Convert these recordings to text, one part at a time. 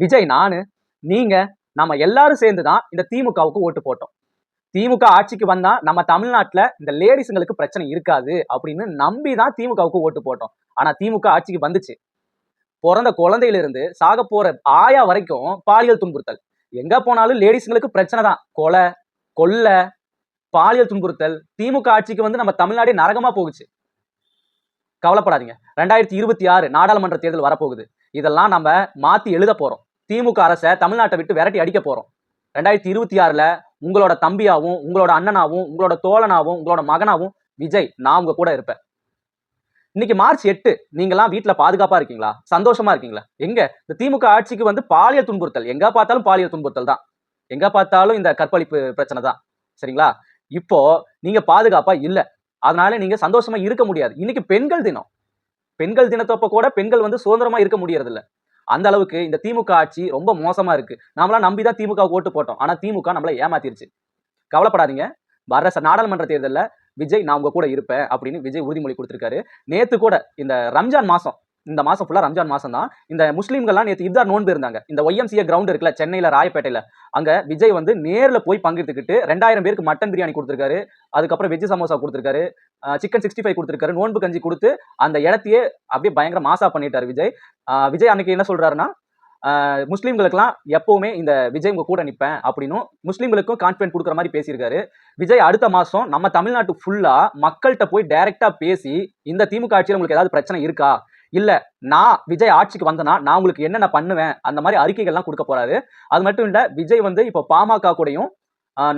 விஜய், நானு, நீங்க, நம்ம எல்லாரும் சேர்ந்து தான் இந்த திமுகவுக்கு ஓட்டு போட்டோம். திமுக ஆட்சிக்கு வந்தா நம்ம தமிழ்நாட்டுல இந்த லேடிஸுங்களுக்கு பிரச்சனை இருக்காது அப்படின்னு நம்பி தான் திமுகவுக்கு ஓட்டு போட்டோம். ஆனா திமுக ஆட்சிக்கு வந்துச்சு. பிறந்த குழந்தையில இருந்து சாக போற ஆயா வரைக்கும் பாலியல் துன்புறுத்தல். எங்க போனாலும் லேடிஸுங்களுக்கு பிரச்சனை தான். கொலை, கொள்ளை, பாலியல் துன்புறுத்தல். திமுக ஆட்சிக்கு வந்து நம்ம தமிழ்நாடே நரகமா போகுச்சு. கவலைப்படாதீங்க. 2026 நாடாளுமன்ற தேர்தல் வரப்போகுது. இதெல்லாம் நம்ம மாத்தி எழுத போறோம். திமுக அரசை தமிழ்நாட்டை விட்டு விரட்டி அடிக்க போறோம். 2026ல உங்களோட தம்பியாவும், உங்களோட அண்ணனாவும், உங்களோட தோழனாவும், உங்களோட மகனாவும் விஜய் நான் உங்க கூட இருப்பேன். இன்னைக்கு மார்ச் 8, நீங்களாம் வீட்டுல பாதுகாப்பா இருக்கீங்களா? சந்தோஷமா இருக்கீங்களா? எங்க இந்த திமுக ஆட்சிக்கு வந்து பாலியல் துன்புறுத்தல், எங்க பார்த்தாலும் பாலியல் துன்புறுத்தல் தான். எங்க பார்த்தாலும் இந்த கற்பழிப்பு பிரச்சனை தான். சரிங்களா? இப்போ நீங்க பாதுகாப்பா இல்ல. அதனால நீங்க சந்தோஷமா இருக்க முடியாது. இன்னைக்கு பெண்கள் தினம். பெண்கள் தினத்தப்ப கூட பெண்கள் வந்து சுதந்திரமா இருக்க முடியறது இல்ல. அந்த அளவுக்கு இந்த திமுக ஆட்சி ரொம்ப மோசமா இருக்கு. நாமெல்லாம் நம்பிதான் திமுக ஓட்டு போட்டோம். ஆனா திமுக நம்மள ஏமாத்திருச்சு. கவலைப்படாதீங்க. வர்ற நாடாளுமன்ற தேர்தல்ல விஜய் நான் உங்க கூட இருப்பேன் அப்படின்னு விஜய் உறுதிமொழி கொடுத்திருக்காரு. நேத்து கூட இந்த ரம்ஜான் மாசம், இந்த மாசம் ஃபுல்லா ரம்ஜான் மாசம் தான். இந்த முஸ்லீம்கள்லாம் நேத்து இப்தார் நோன்பு இருந்தாங்க. இந்த YMCA கிரவுண்ட் இருக்குல்ல, சென்னையில ராயப்பேட்டையில, அங்க விஜய் வந்து நேர்ல போய் பங்கெடுத்துக்கிட்டு 2000 பேருக்கு மட்டன் பிரியாணி கொடுத்திருக்காரு. அதுக்கப்புறம் வெஜ் சமோசா கொடுத்திருக்காரு, சிக்கன் 65 கொடுத்திருக்காரு, நோன்பு கஞ்சி கொடுத்து அந்த இடத்தையே அப்படியே பயங்கர மாசா பண்ணிட்டாரு விஜய். விஜய் அன்னைக்கு என்ன சொல்றாருன்னா, முஸ்லீம்களுக்கெல்லாம் எப்பவுமே இந்த விஜய் உங்க கூட நிப்பேன் அப்படின்னும் முஸ்லீம்களுக்கும் கான்பிடன்ட் கொடுக்குற மாதிரி பேசியிருக்காரு. விஜய் அடுத்த மாசம் நம்ம தமிழ்நாட்டு ஃபுல்லா மக்கள்கிட்ட போய் டைரக்டா பேசி, இந்த திமுக ஆட்சியில் உங்களுக்கு ஏதாவது பிரச்சனை இருக்கா, இல்ல நான் விஜய் ஆட்சிக்கு வந்தனா நான் உங்களுக்கு என்னென்ன பண்ணுவேன், அந்த மாதிரி அறிக்கைகள்லாம் கொடுக்க போறாரு. அது மட்டும் இல்ல, விஜய் வந்து இப்போ பாமக கூடயும்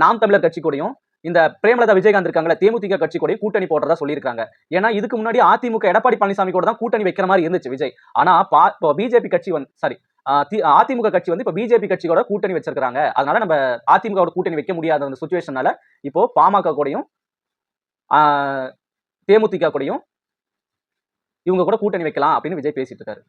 நாம் தமிழர் கட்சி கூடயும் இந்த பிரேமலதா விஜயகாந்த் இருக்காங்களா, தேமுதிக கட்சி கூட கூட்டணி போடுறதா சொல்லியிருக்காங்க. ஏன்னா இதுக்கு முன்னாடி அதிமுக எடப்பாடி பழனிசாமி கூட தான் கூட்டணி வைக்கிற மாதிரி இருந்துச்சு விஜய். ஆனா பிஜேபி கட்சி வந்து சாரி அதிமுக கட்சி வந்து இப்ப பிஜேபி கட்சியோட கூட்டணி வச்சிருக்காங்க. அதனால நம்ம அதிமுக கூட்டணி வைக்க முடியாத அந்த சுச்சுவேஷனால இப்போ பாமக கூடயும் தேமுதிக கூடயும் இவங்க கூட கூட்டணி வைக்கலாம் அப்படின்னு விஜய் பேசிட்டு இருக்காரு.